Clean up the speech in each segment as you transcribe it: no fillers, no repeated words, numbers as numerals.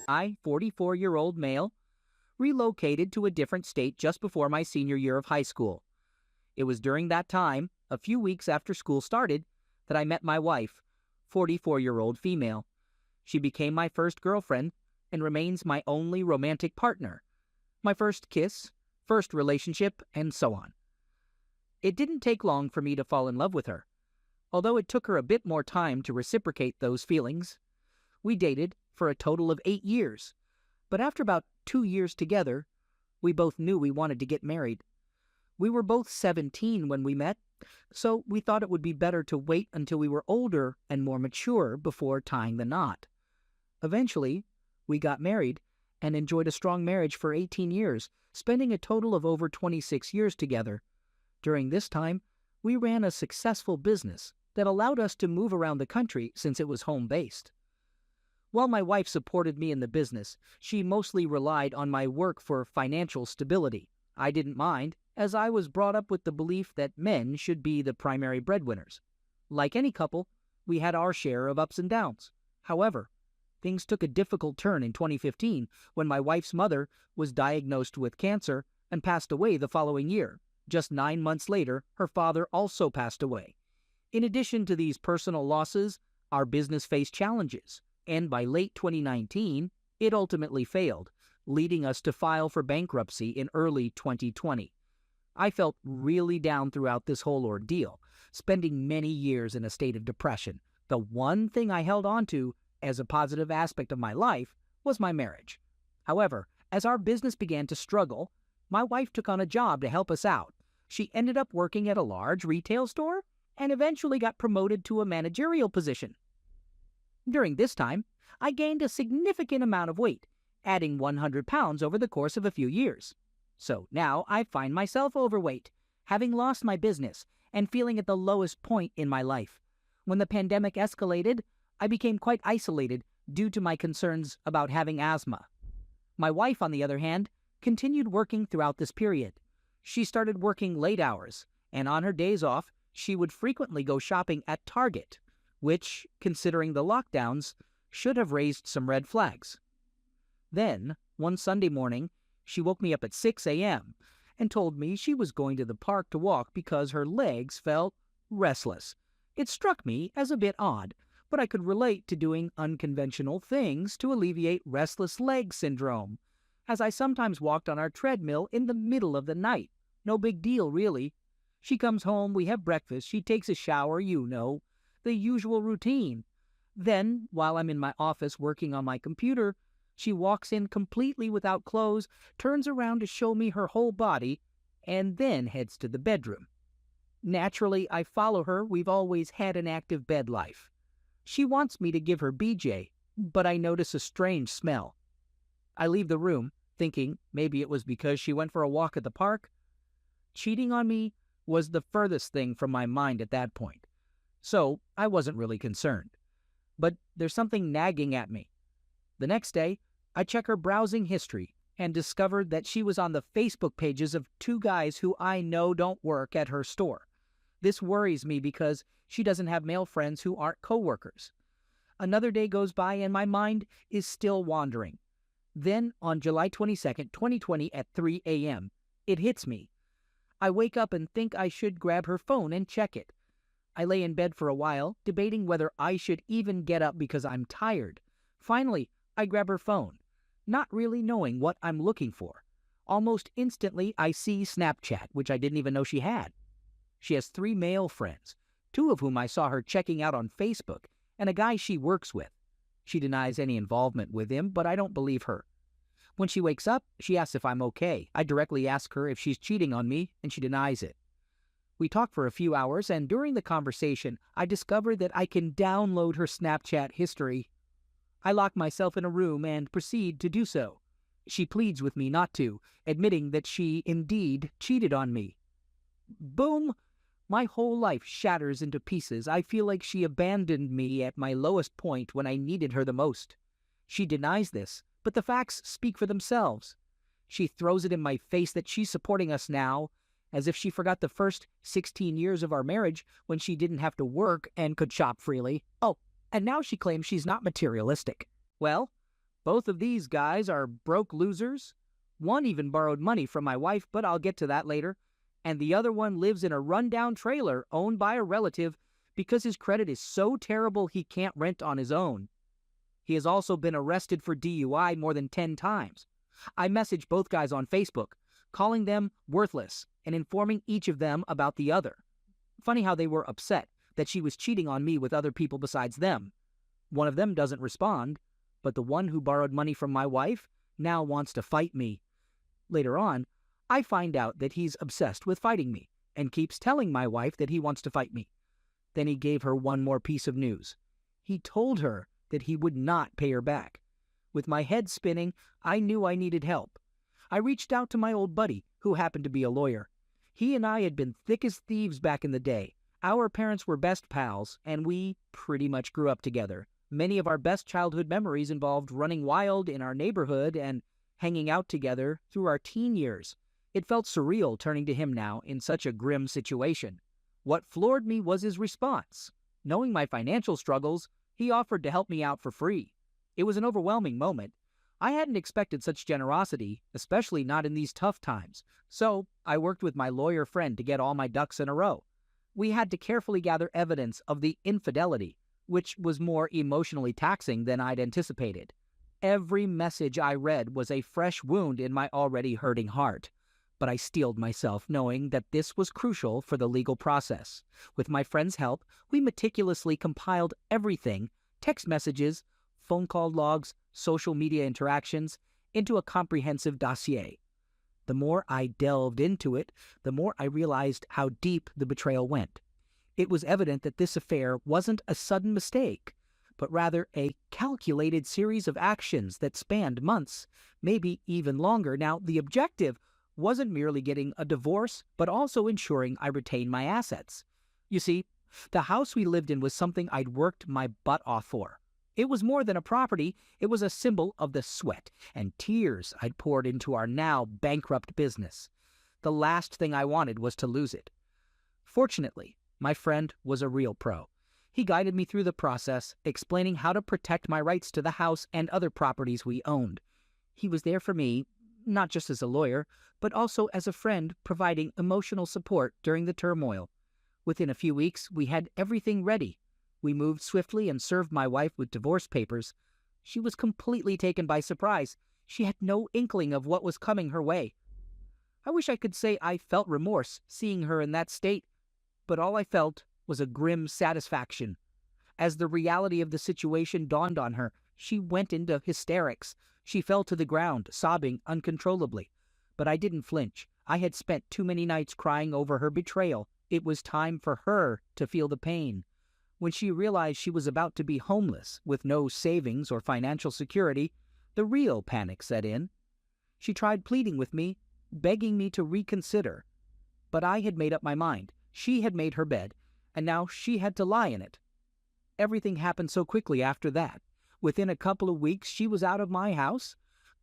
I, 44-year-old male, relocated to a different state just before my senior year of high school. It was during that time, a few weeks after school started, that I met my wife, 44-year-old female. She became my first girlfriend and remains my only romantic partner. My first kiss, first relationship, and so on. It didn't take long for me to fall in love with her, although it took her a bit more time to reciprocate those feelings. We dated for a total of 8 years, but after about 2 years together, we both knew we wanted to get married. We were both 17 when we met, so we thought it would be better to wait until we were older and more mature before tying the knot. Eventually, we got married and enjoyed a strong marriage for 18 years, spending a total of over 26 years together. During this time, we ran a successful business that allowed us to move around the country since it was home-based. While my wife supported me in the business, she mostly relied on my work for financial stability. I didn't mind, as I was brought up with the belief that men should be the primary breadwinners. Like any couple, we had our share of ups and downs. However, things took a difficult turn in 2015 when my wife's mother was diagnosed with cancer and passed away the following year. Just 9 months later, her father also passed away. In addition to these personal losses, our business faced challenges, and by late 2019, it ultimately failed, leading us to file for bankruptcy in early 2020. I felt really down throughout this whole ordeal, spending many years in a state of depression. The one thing I held on to as a positive aspect of my life was my marriage. However, as our business began to struggle, my wife took on a job to help us out. She ended up working at a large retail store and eventually got promoted to a managerial position. During this time, I gained a significant amount of weight, adding 100 pounds over the course of a few years. So now I find myself overweight, having lost my business and feeling at the lowest point in my life. When the pandemic escalated, I became quite isolated due to my concerns about having asthma. My wife, on the other hand, continued working throughout this period. She started working late hours, and on her days off, she would frequently go shopping at Target, which, considering the lockdowns, should have raised some red flags. Then, one Sunday morning, she woke me up at 6 a.m. and told me she was going to the park to walk because her legs felt restless. It struck me as a bit odd, but I could relate to doing unconventional things to alleviate restless leg syndrome, as I sometimes walked on our treadmill in the middle of the night. No big deal, really. She comes home, we have breakfast, she takes a shower, the usual routine. Then, while I'm in my office working on my computer, she walks in completely without clothes, turns around to show me her whole body, and then heads to the bedroom. Naturally, I follow her. We've always had an active bed life. She wants me to give her BJ, but I notice a strange smell. I leave the room, thinking maybe it was because she went for a walk at the park. Cheating on me was the furthest thing from my mind at that point, so I wasn't really concerned. But there's something nagging at me. The next day, I check her browsing history and discovered that she was on the Facebook pages of 2 guys who I know don't work at her store. This worries me because she doesn't have male friends who aren't coworkers. Another day goes by and my mind is still wandering. Then, on July 22nd, 2020 at 3 a.m., it hits me. I wake up and think I should grab her phone and check it. I lay in bed for a while, debating whether I should even get up because I'm tired. Finally, I grab her phone, not really knowing what I'm looking for. Almost instantly, I see Snapchat, which I didn't even know she had. She has 3 male friends, 2 of whom I saw her checking out on Facebook, and a guy she works with. She denies any involvement with him, but I don't believe her. When she wakes up, she asks if I'm okay. I directly ask her if she's cheating on me, and she denies it. We talk for a few hours, and during the conversation, I discover that I can download her Snapchat history. I lock myself in a room and proceed to do so. She pleads with me not to, admitting that she indeed cheated on me. Boom! My whole life shatters into pieces. I feel like she abandoned me at my lowest point when I needed her the most. She denies this, but the facts speak for themselves. She throws it in my face that she's supporting us now, as if she forgot the first 16 years of our marriage when she didn't have to work and could shop freely. Oh, and now she claims she's not materialistic. Well, Both of these guys are broke losers. One even borrowed money from my wife, but I'll get to that later. And the other one lives in a rundown trailer owned by a relative because his credit is so terrible he can't rent on his own. He has also been arrested for DUI more than 10 times. I messaged both guys on Facebook, calling them worthless and informing each of them about the other. Funny how they were upset that she was cheating on me with other people besides them. One of them doesn't respond, but the one who borrowed money from my wife now wants to fight me. Later on, I find out that he's obsessed with fighting me and keeps telling my wife that he wants to fight me. Then he gave her one more piece of news. He told her that he would not pay her back. With my head spinning, I knew I needed help. I reached out to my old buddy, who happened to be a lawyer. He and I had been thick as thieves back in the day. Our parents were best pals, and we pretty much grew up together. Many of our best childhood memories involved running wild in our neighborhood and hanging out together through our teen years. It felt surreal turning to him now in such a grim situation. What floored me was his response. Knowing my financial struggles, he offered to help me out for free. It was an overwhelming moment. I hadn't expected such generosity, especially not in these tough times. So I worked with my lawyer friend to get all my ducks in a row. We had to carefully gather evidence of the infidelity, which was more emotionally taxing than I'd anticipated. Every message I read was a fresh wound in my already hurting heart. But I steeled myself, knowing that this was crucial for the legal process. With my friend's help, we meticulously compiled everything, text messages, phone call logs, social media interactions, into a comprehensive dossier. The more I delved into it, the more I realized how deep the betrayal went. It was evident that this affair wasn't a sudden mistake, but rather a calculated series of actions that spanned months, maybe even longer. Now, the objective wasn't merely getting a divorce, but also ensuring I retained my assets. You see, the house we lived in was something I'd worked my butt off for. It was more than a property, it was a symbol of the sweat and tears I'd poured into our now bankrupt business. The last thing I wanted was to lose it. Fortunately, my friend was a real pro. He guided me through the process, explaining how to protect my rights to the house and other properties we owned. He was there for me, not just as a lawyer, but also as a friend, providing emotional support during the turmoil. Within a few weeks, we had everything ready. We moved swiftly and served my wife with divorce papers. She was completely taken by surprise. She had no inkling of what was coming her way. I wish I could say I felt remorse seeing her in that state, but all I felt was a grim satisfaction. As the reality of the situation dawned on her, she went into hysterics. She fell to the ground, sobbing uncontrollably. But I didn't flinch. I had spent too many nights crying over her betrayal. It was time for her to feel the pain. When she realized she was about to be homeless, with no savings or financial security, the real panic set in. She tried pleading with me, begging me to reconsider. But I had made up my mind. She had made her bed, and now she had to lie in it. Everything happened so quickly after that. Within a couple of weeks, she was out of my house.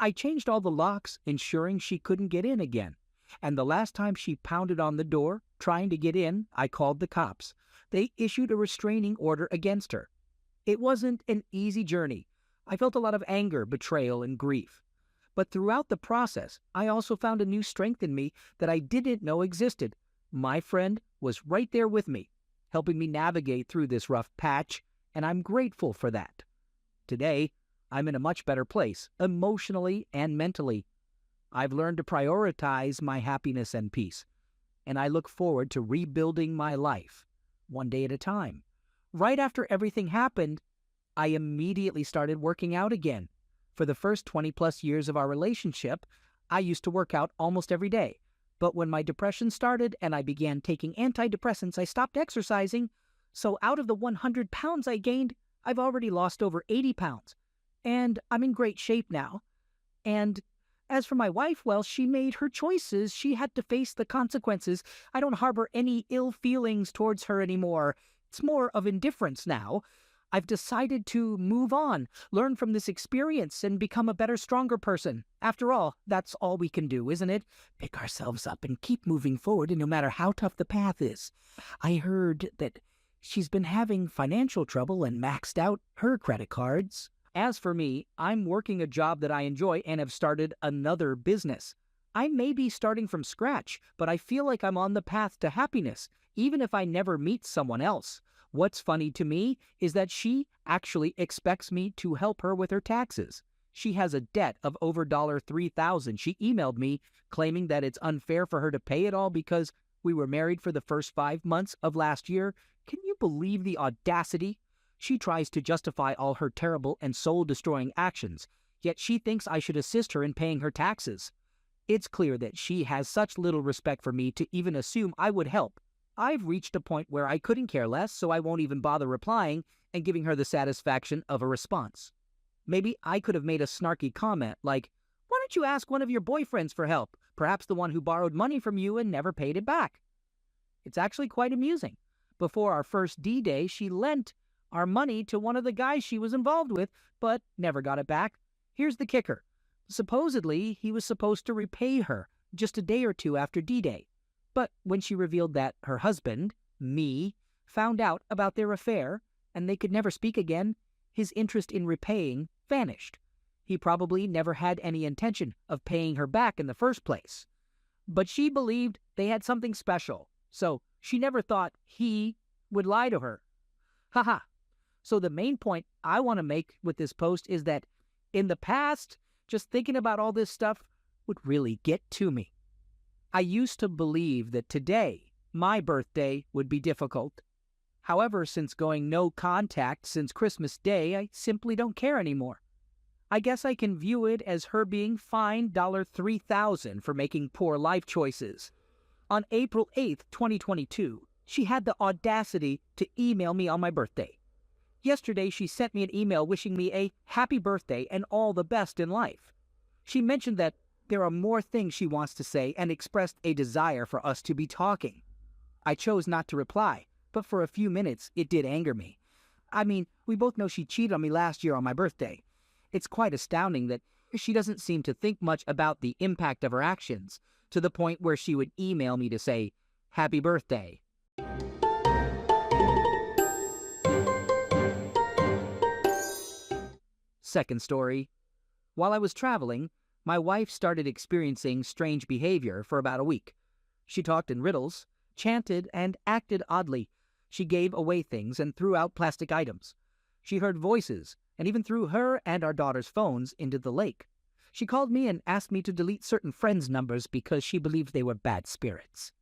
I changed all the locks, ensuring she couldn't get in again. And the last time she pounded on the door, trying to get in, I called the cops. They issued a restraining order against her. It wasn't an easy journey. I felt a lot of anger, betrayal, and grief. But throughout the process, I also found a new strength in me that I didn't know existed. My friend was right there with me, helping me navigate through this rough patch, and I'm grateful for that. Today, I'm in a much better place, emotionally and mentally. I've learned to prioritize my happiness and peace, and I look forward to rebuilding my life, one day at a time. Right after everything happened, I immediately started working out again. For the first 20-plus years of our relationship, I used to work out almost every day. But when my depression started and I began taking antidepressants, I stopped exercising. So out of the 100 pounds I gained, I've already lost over 80 pounds. And I'm in great shape now. And as for my wife, well, she made her choices. She had to face the consequences. I don't harbor any ill feelings towards her anymore. It's more of indifference now. I've decided to move on, learn from this experience, and become a better, stronger person. After all, that's all we can do, isn't it? Pick ourselves up and keep moving forward, and no matter how tough the path is. I heard that she's been having financial trouble and maxed out her credit cards. As for me, I'm working a job that I enjoy and have started another business. I may be starting from scratch, but I feel like I'm on the path to happiness, even if I never meet someone else. What's funny to me is that she actually expects me to help her with her taxes. She has a debt of over $3,000. She emailed me claiming that it's unfair for her to pay it all because we were married for the first 5 months of last year. Can you believe the audacity? She tries to justify all her terrible and soul-destroying actions, yet she thinks I should assist her in paying her taxes. It's clear that she has such little respect for me to even assume I would help. I've reached a point where I couldn't care less, so I won't even bother replying and giving her the satisfaction of a response. Maybe I could have made a snarky comment like, "Why don't you ask one of your boyfriends for help? Perhaps the one who borrowed money from you and never paid it back." It's actually quite amusing. Before our first D-Day, she lent our money to one of the guys she was involved with, but never got it back. Here's the kicker. Supposedly, he was supposed to repay her just a day or two after D-Day. But when she revealed that her husband, me, found out about their affair and they could never speak again, his interest in repaying vanished. He probably never had any intention of paying her back in the first place. But she believed they had something special, so she never thought he would lie to her. Haha. So the main point I want to make with this post is that in the past, just thinking about all this stuff would really get to me. I used to believe that today, my birthday, would be difficult. However, since going no contact since Christmas Day, I simply don't care anymore. I guess I can view it as her being fined $3,000 for making poor life choices. On April 8th, 2022, she had the audacity to email me on my birthday. Yesterday, she sent me an email wishing me a happy birthday and all the best in life. She mentioned that there are more things she wants to say and expressed a desire for us to be talking. I chose not to reply, but for a few minutes it did anger me. I mean, we both know she cheated on me last year on my birthday. It's quite astounding that she doesn't seem to think much about the impact of her actions, to the point where she would email me to say, "Happy birthday." Second story. While I was traveling, my wife started experiencing strange behavior for about a week. She talked in riddles, chanted, and acted oddly. She gave away things and threw out plastic items. She heard voices and even threw her and our daughter's phones into the lake. She called me and asked me to delete certain friends' numbers because she believed they were bad spirits.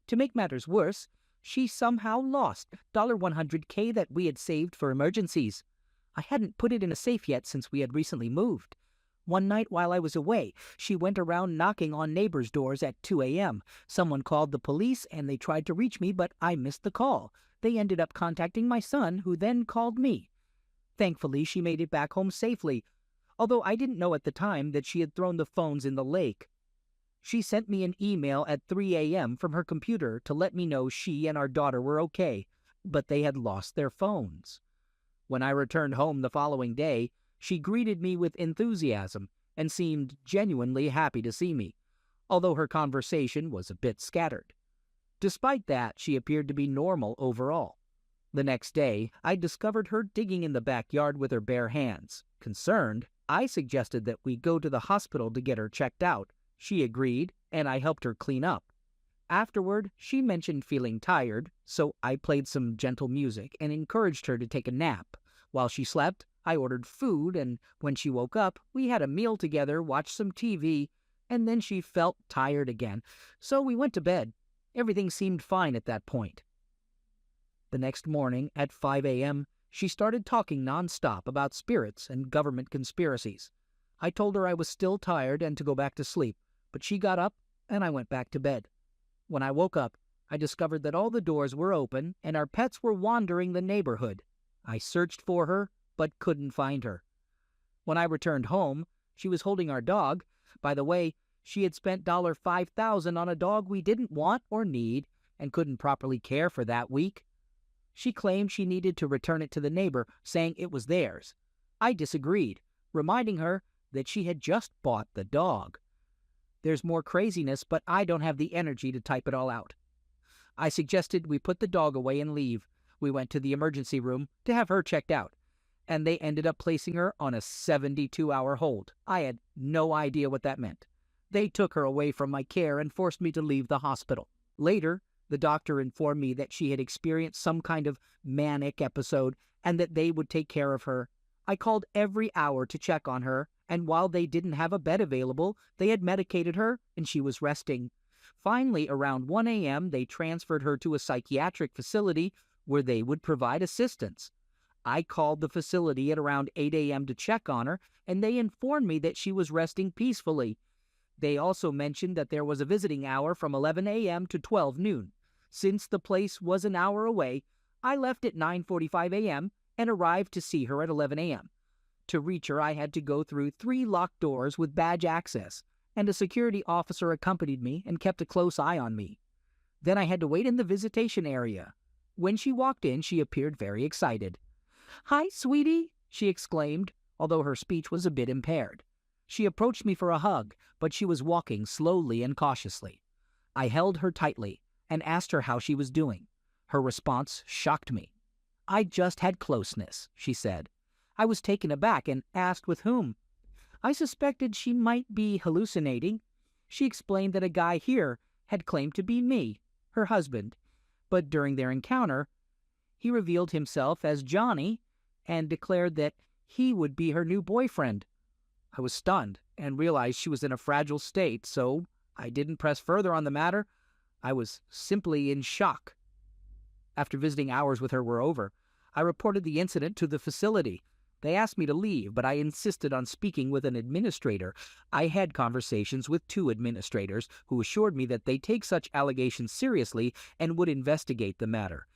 To make matters worse, she somehow lost $100K that we had saved for emergencies. I hadn't put it in a safe yet since we had recently moved. One night while I was away, she went around knocking on neighbors' doors at 2 a.m. Someone called the police and they tried to reach me, but I missed the call. They ended up contacting my son, who then called me. Thankfully, she made it back home safely, although I didn't know at the time that she had thrown the phones in the lake. She sent me an email at 3 a.m. from her computer to let me know she and our daughter were okay, but they had lost their phones. When I returned home the following day, she greeted me with enthusiasm and seemed genuinely happy to see me, although her conversation was a bit scattered. Despite that, she appeared to be normal overall. The next day, I discovered her digging in the backyard with her bare hands. Concerned, I suggested that we go to the hospital to get her checked out. She agreed, and I helped her clean up. Afterward, she mentioned feeling tired, so I played some gentle music and encouraged her to take a nap. While she slept, I ordered food, and when she woke up, we had a meal together, watched some TV, and then she felt tired again, so we went to bed. Everything seemed fine at that point. The next morning, at 5 a.m., she started talking nonstop about spirits and government conspiracies. I told her I was still tired and to go back to sleep, but she got up, and I went back to bed. When I woke up, I discovered that all the doors were open and our pets were wandering the neighborhood. I searched for her, but couldn't find her. When I returned home, she was holding our dog. By the way, she had spent $5,000 on a dog we didn't want or need and couldn't properly care for that week. She claimed she needed to return it to the neighbor, saying it was theirs. I disagreed, reminding her that she had just bought the dog. There's more craziness, but I don't have the energy to type it all out. I suggested we put the dog away and leave. We went to the emergency room to have her checked out. and they ended up placing her on a 72-hour hold. I had no idea what that meant. They took her away from my care and forced me to leave the hospital. Later, the doctor informed me that she had experienced some kind of manic episode and that they would take care of her. I called every hour to check on her, and while they didn't have a bed available, they had medicated her and she was resting. Finally, around 1 a.m., they transferred her to a psychiatric facility where they would provide assistance. I called the facility at around 8 a.m. to check on her, and they informed me that she was resting peacefully. They also mentioned that there was a visiting hour from 11 a.m. to 12 noon. Since the place was an hour away, I left at 9:45 a.m. and arrived to see her at 11 a.m. To reach her, I had to go through 3 locked doors with badge access, and a security officer accompanied me and kept a close eye on me. Then I had to wait in the visitation area. When she walked in, she appeared very excited. "Hi, sweetie," she exclaimed, although her speech was a bit impaired. She approached me for a hug, but she was walking slowly and cautiously. I held her tightly and asked her how she was doing. Her response shocked me. "I just had closeness," she said. I was taken aback and asked with whom. I suspected she might be hallucinating. She explained that a guy here had claimed to be me, her husband, but during their encounter, he revealed himself as Johnny and declared that he would be her new boyfriend. I was stunned and realized she was in a fragile state, so I didn't press further on the matter. I was simply in shock. After visiting hours with her were over, I reported the incident to the facility. They asked me to leave, but I insisted on speaking with an administrator. I had conversations with 2 administrators who assured me that they take such allegations seriously and would investigate the matter.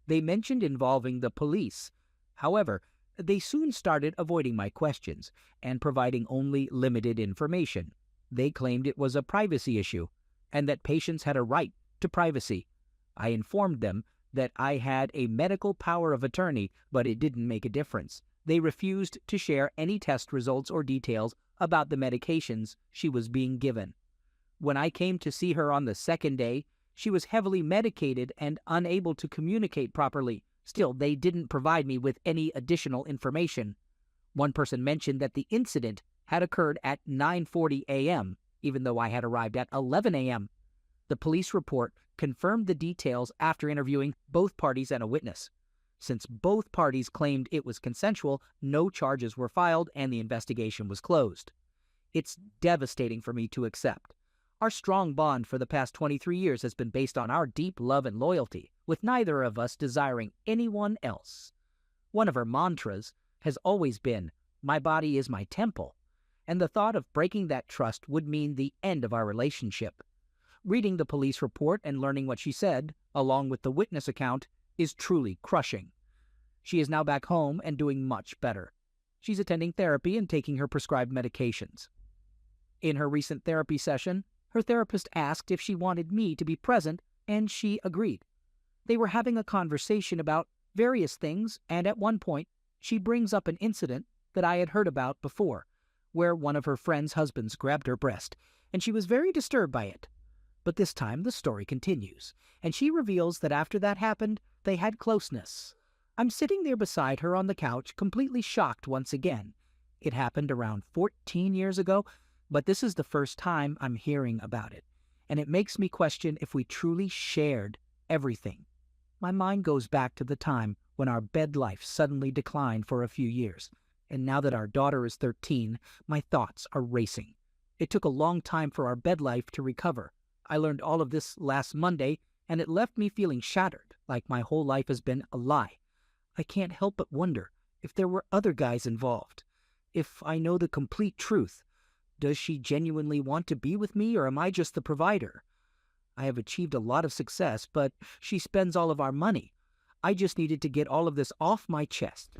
They mentioned involving the police. However, they soon started avoiding my questions and providing only limited information. They claimed it was a privacy issue and that patients had a right to privacy. I informed them that I had a medical power of attorney, but it didn't make a difference. They refused to share any test results or details about the medications she was being given. When I came to see her on the second day, she was heavily medicated and unable to communicate properly. Still, they didn't provide me with any additional information. One person mentioned that the incident had occurred at 9:40 a.m., even though I had arrived at 11 a.m. The police report confirmed the details after interviewing both parties and a witness. Since both parties claimed it was consensual, no charges were filed and the investigation was closed. It's devastating for me to accept. Our strong bond for the past 23 years has been based on our deep love and loyalty, with neither of us desiring anyone else. One of her mantras has always been, "My body is my temple," and the thought of breaking that trust would mean the end of our relationship. Reading the police report and learning what she said, along with the witness account, is truly crushing. She is now back home and doing much better. She's attending therapy and taking her prescribed medications. In her recent therapy session, her therapist asked if she wanted me to be present, and she agreed. They were having a conversation about various things, and at one point, she brings up an incident that I had heard about before, where one of her friend's husbands grabbed her breast, and she was very disturbed by it. But this time, the story continues, and she reveals that after that happened, they had closeness. I'm sitting there beside her on the couch, completely shocked once again. It happened around 14 years ago, but this is the first time I'm hearing about it, and it makes me question if we truly shared everything. My mind goes back to the time when our bed life suddenly declined for a few years, and now that our daughter is 13, my thoughts are racing. It took a long time for our bed life to recover. I learned all of this last Monday, and it left me feeling shattered, like my whole life has been a lie. I can't help but wonder if there were other guys involved. If I know the complete truth, does she genuinely want to be with me, or am I just the provider? I have achieved a lot of success, but she spends all of our money. I just needed to get all of this off my chest.